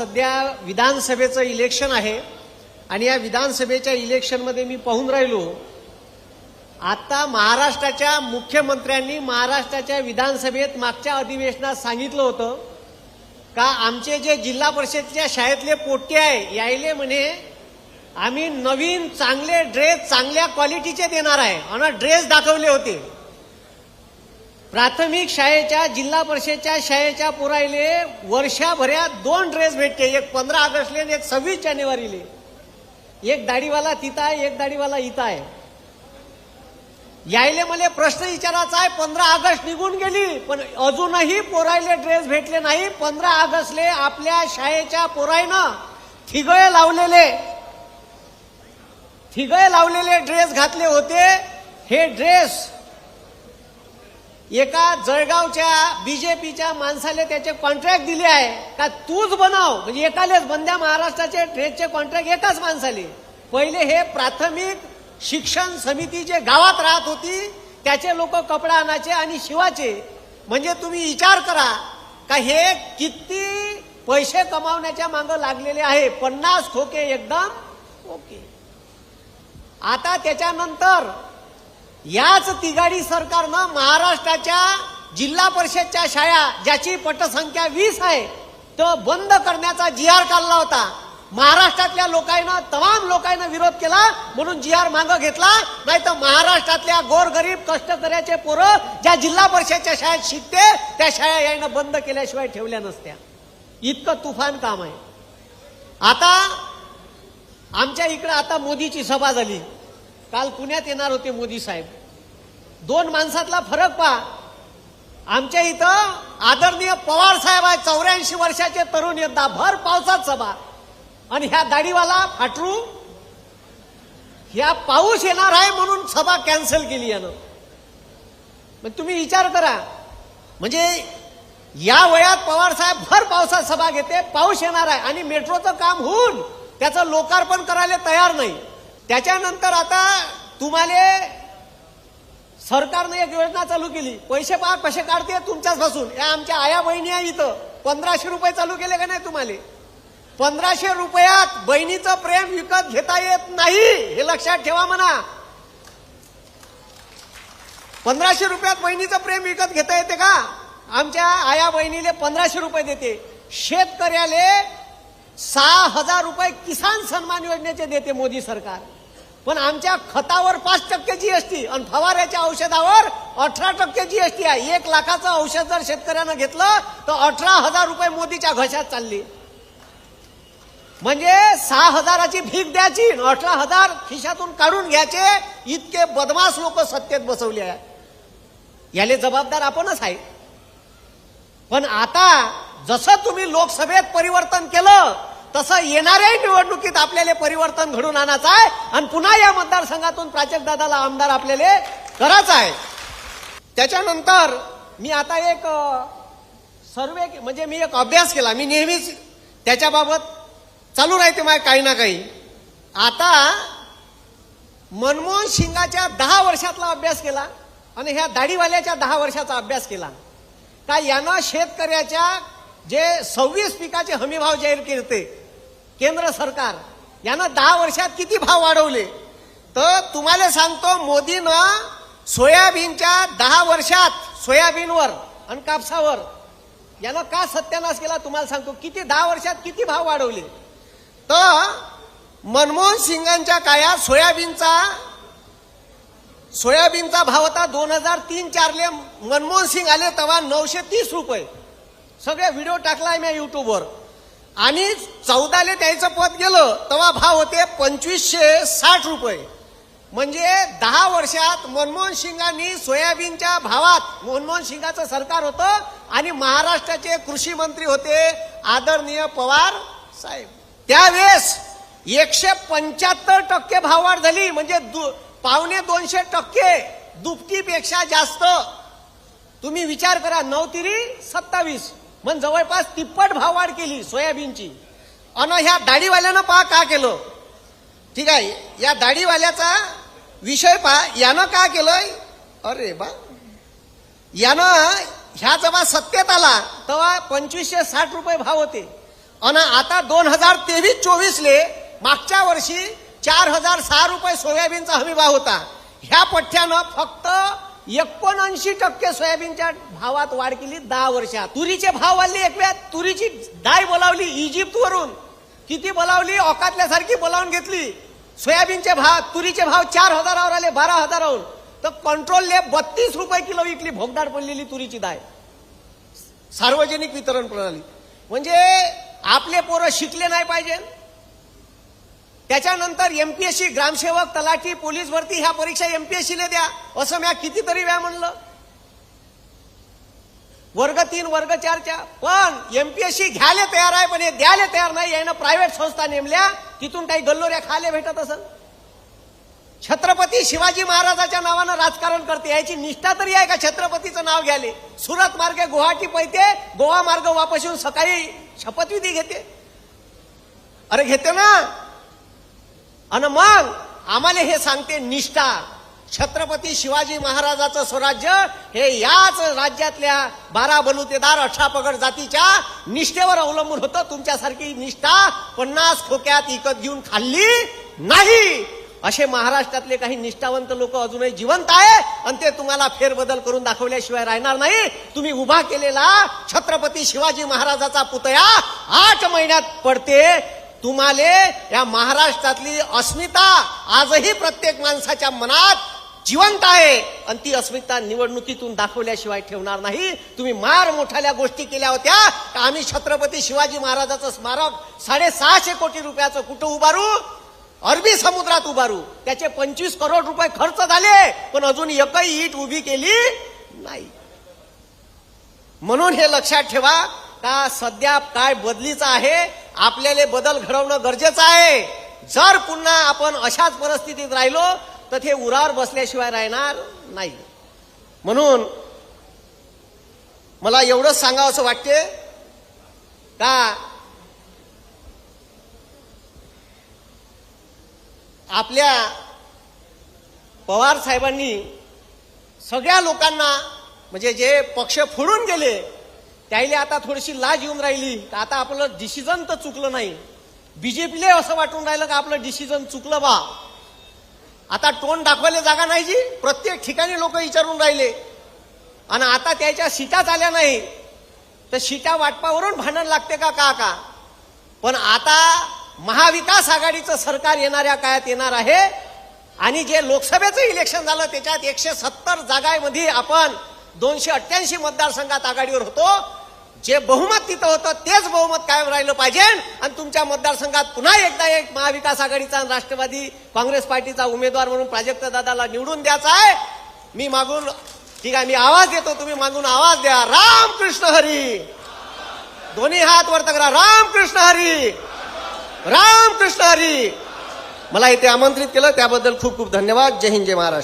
सध्या विधानसभेचं इलेक्शन आहे आणि या विधानसभेच्या इलेक्शनमध्ये मी पाहून राहिलो, आता महाराष्ट्राच्या मुख्यमंत्र्यांनी महाराष्ट्राच्या विधानसभेत मागच्या अधिवेशनात सांगितलं होतं का आमचे जे जिल्हा परिषदेच्या शाळेतले पोट्टे आहे यायले म्हणे आम्ही नवीन चांगले ड्रेस चांगल्या क्वालिटीचे देणार आहे आणि ड्रेस दाखवले होते। प्राथमिक शाळेच्या जिल्हा परिषदेच्या शाळेच्या पोरायले वर्षाभरात 2 ड्रेस भेटते, एक 15 ऑगस्टले आणि एक 26 जानेवारीले। एक दाढीवाला तिथं आहे, एक दाढीवाला इथं आहे। यायले मला प्रश्न विचारायचा आहे, 15 ऑगस्ट निघून गेली पण अजूनही पोरायले ड्रेस भेटले नाही। 15 ऑगस्टले आपल्या शाळेच्या पोरायनं ठिगळे लावलेले ड्रेस घातले होते। हे ड्रेस एका जळगावच्या बीजेपीच्या माणसाला त्याचे कॉन्ट्रॅक्ट दिले आहे का तूच बनव, म्हणजे एकालेच बंद्या महाराष्ट्राचे ड्रेसचे कॉन्ट्रॅक्ट एकाच माणसाले। पहिले हे प्राथमिक शिक्षण समिती जे गावात राहत होती त्याचे लोक कपडा आणायचे आणि शिवाचे। म्हणजे तुम्ही विचार करा का हे किती पैसे कमावण्याच्या मागे लागलेले आहे। 50 खोके एकदम ओके। आता त्याच्यानंतर याच तिघाडी सरकारनं महाराष्ट्राच्या जिल्हा परिषदच्या शाळा ज्याची पटसंख्या 20 आहे तो बंद करण्याचा GR काढला होता। महाराष्ट्रातल्या लोकांना तमाम लोकांना विरोध केला म्हणून GR मागे घेतला, नाही तर महाराष्ट्रातल्या गोरगरीब कष्टकऱ्याचे पोरं ज्या जिल्हा परिषदच्या शाळेत शिकते त्या शाळा यानं बंद केल्याशिवाय ठेवल्या नसत्या। इतकं तुफान काम आहे। आता आमच्या इकडे आता मोदीची सभा झाली, काल पुण्यात येणार होते मोदी साहेब। 2 माणसातला फरक पहा, आमच्या इथं आदरणीय पवार साहेब आहे, 84 वर्षाचे तरुण योद्धा, भर पावसात सभा, आणि ह्या दाढीवाला फाटरू ह्या पाऊस येणार आहे म्हणून सभा कॅन्सल केली यानं। मग तुम्ही विचार करा, म्हणजे या वयात पवार साहेब भर पावसात सभा घेते, पाऊस येणार आहे आणि मेट्रोचं काम होऊन त्याचं लोकार्पण करायला तयार नाही। त्याच्यानंतर आता तुम्हाला सरकारने एक योजना चालू केली, पैसे पहा कसे काढते तुमच्यापासून। या आमच्या आया बहिणी आहे इथं, 1500 रुपये चालू केले का नाही तुम्हाला? 1500 रुपयात बहिणीचं प्रेम विकत घेता येत नाही, हे लक्षात ठेवा म्हणा। 1500 रुपयात बहिणीचं प्रेम विकत घेता येते का? आमच्या आया बहिणीले 1500 रुपये देते। शेतकऱ्याले 6000 रुपये किसान सन्मान योजनेचे देते मोदी सरकार, पण आमच्या खतावर 5% GST आणि फवाऱ्याच्या औषधावर 18% GST आहे। 1 लाखाचं औषध जर शेतकऱ्यानं घेतलं तर 18,000 रुपये मोदीच्या घशात चालले। म्हणजे 6,000ची भीक द्यायची, 18,000 खिशातून काढून घ्यायचे। इतके बदमाश लोक सत्तेत बसवले आहे, याले जबाबदार आपणच आहे। पण आता जसं तुम्ही लोकसभेत परिवर्तन केलं तसं येणाऱ्या निवडणुकीत आपल्याला परिवर्तन घडून आणायचं आहे आणि पुन्हा या मतदारसंघातून प्राजक्तदादाला आमदार आपल्याला करायचं आहे। त्याच्यानंतर मी आता एक सर्वे म्हणजे मी एक अभ्यास केला, मी नेहमीच त्याच्याबाबत चालू राहते माझ्या काही ना काही। आता मनमोहन सिंगाच्या 10 वर्षातला अभ्यास केला आणि ह्या दाढीवाल्याच्या 10 वर्षाचा अभ्यास केला का यानं शेतकऱ्याच्या जे 26 पिकाचे हमीभाव जाहीर केले केंद्र सरकार, यानं 10 वर्षात किती भाव वाढवले। तर तुम्हाला सांगतो, मोदीनं सोयाबीनच्या 10 वर्षात सोयाबीनवर आणि कापसावर यानं का सत्यानाश केला तुम्हाला सांगतो, किती 10 वर्षात किती भाव वाढवले। तर मनमोहन सिंगांच्या काळात सोयाबीनचा भाव होता 2003-04 ले मनमोहन सिंग आले तेव्हा 930 रुपये। सगळे व्हिडिओ टाकलाय मी युट्यूबवर। आणि 14 ले त्याचं पद गेलं तेव्हा भाव होते 2560 रुपये। म्हणजे 10 वर्षात मनमोहन सिंगांनी सोयाबीनच्या भावात, मनमोहन सिंगाचं सरकार होतं आणि महाराष्ट्राचे कृषी मंत्री होते आदरणीय पवार साहेब। त्यावेळेस 175% भाववाढ झाली, म्हणजे 250% दुपटीपेक्षा जास्त। तुम्ही विचार करा, 9 तिरी 27 म्हणजे जवळपास 33 भाववाढ केली सोयाबीनची। आणि ह्या दाढीवाल्यानं पहा का केलं, ठीक आहे, या दाढीवाल्याचा विषय पहा, यानं काय केलंय, अरे बा, यानं ह्या जेव्हा सत्तेत आला तेव्हा 2560 रुपये भाव होते आणि आता 2023-24 ले मागच्या वर्षी 4006 रुपये सोयाबीनचा हमी भाव होता. ह्या पठ्ठ्यानं फक्त 79% सोयाबीनच्या भावात वाढ केली 10 वर्षात. तुरीचे भाव वाढले. एक वेळ तुरीची डाळ बोलावली इजिप्तवरून, किती बोलावली, औकातल्यासारखी बोलावून घेतली. सोयाबीनचे भाव, तुरीचे भाव 4000 आले 12,000. तर कंट्रोलने 32 रुपये किलो विकली भोगदाड पडलेली तुरीची डाळ. सार्वजनिक वितरण प्रणाली. म्हणजे आपले पोरं शिकले नाही पाहिजे. त्याच्यानंतर एमपीएससी, ग्रामसेवक, तलाठी, पोलीस भरती ह्या परीक्षा एमपीएससीने द्या असं मी कितीतरी वेळा म्हणलं. वर्ग 3 वर्ग 4च्या. पण एमपीएससी घ्यायला तयार आहे, पण हे द्यायला तयार नाही. यानं प्रायव्हेट संस्था नेमल्या, तिथून काही गल्लोऱ्या खायला भेटत असेल. छत्रपती शिवाजी महाराजाच्या नावानं राजकारण करते. याची निष्ठा तरी आहे का छत्रपतीचं नाव घ्याले? सुरत मार्गे गुवाहाटी पैते, गोवा मार्ग वापस येऊन सकाळी शपथविधी घेते. अरे घेते ना. आणि मग आम्हाला हे सांगते निष्ठा. छत्रपती शिवाजी महाराजाचं स्वराज्य हे याच राज्यातल्या 12 बलुतेदार 18 पगड जातीच्या निष्ठेवर अवलंबून होतं. तुमच्यासारखी निष्ठा 50 खोक्यात विकत घेऊन खाल्ली नाही. असे महाराष्ट्रातले काही निष्ठावंत लोक अजूनही जिवंत आहे आणि ते तुम्हाला फेरबदल करून दाखवल्याशिवाय राहणार नाही. तुम्ही उभा केलेला छत्रपती शिवाजी महाराजाचा पुतळा 8 महिन्यात पडते. तुम्हाला या महाराष्ट्रातली अस्मिता आजही प्रत्येक माणसाच्या मनात जिवंत आहे आणि ती अस्मिता निवडणुकीतून दाखवल्याशिवाय ठेवणार नाही. तुम्ही मार मोठाल्या गोष्टी केल्या होत्या. आम्ही छत्रपती शिवाजी महाराजाचं स्मारक 650 कोटी रुपयाचं कुठं उभारू? अरबी समुद्रात उभारू. त्याचे 25 करोड रुपये खर्च झाले, पण अजून एकही ईट उभी केली नाही. म्हणून हे लक्षात ठेवा का सध्या काय बदलीचं आहे. आपल्याला बदल घडवणं गरजेचं आहे. जर पुन्हा आपण अशाच परिस्थितीत राहिलो तर ते उरावर बसल्याशिवाय राहणार नाही. म्हणून मला एवढंच सांगावं असं वाटते का आपल्या पवार साहेबांनी सगळ्या लोकांना, म्हणजे जे पक्ष फोडून गेले त्याला आता थोडीशी लाज येऊन राहिली. आता आपलं डिसिजन तर चुकलं नाही. बीजेपीला असं वाटून राहिलं का आपलं डिसिजन चुकलं बा. आता तोंड दाखवायला जागा नाही जी. प्रत्येक ठिकाणी लोक विचारून राहिले आणि आता त्याच्या सीटाच आल्या नाही तर सीटा वाटपावरून भांडण लागते का का. पण आता महाविकास आघाडीचं सरकार येणाऱ्या काळात येणार आहे आणि जे लोकसभेचं इलेक्शन झालं त्याच्यात 170 जागांमध्ये आपण 288 मतदारसंघात आघाडीवर होतो. जे बहुमत तिथं होतं तेच बहुमत कायम राहिलं पाहिजे आणि तुमच्या मतदारसंघात पुन्हा एकदा एक महाविकास आघाडीचा आणि राष्ट्रवादी काँग्रेस पार्टीचा उमेदवार म्हणून प्राजक्त दादाला निवडून द्यायचा आहे. मी मागून ठीक आहे, मी आवाज देतो, तुम्ही मागून आवाज द्या. रामकृष्ण हरी. दोन्ही हात वर करा. रामकृष्ण हरी. रामकृष्ण हरी. मला इथे आमंत्रित केलं त्याबद्दल खूप खूप धन्यवाद. जय हिंद, जय महाराष्ट्र.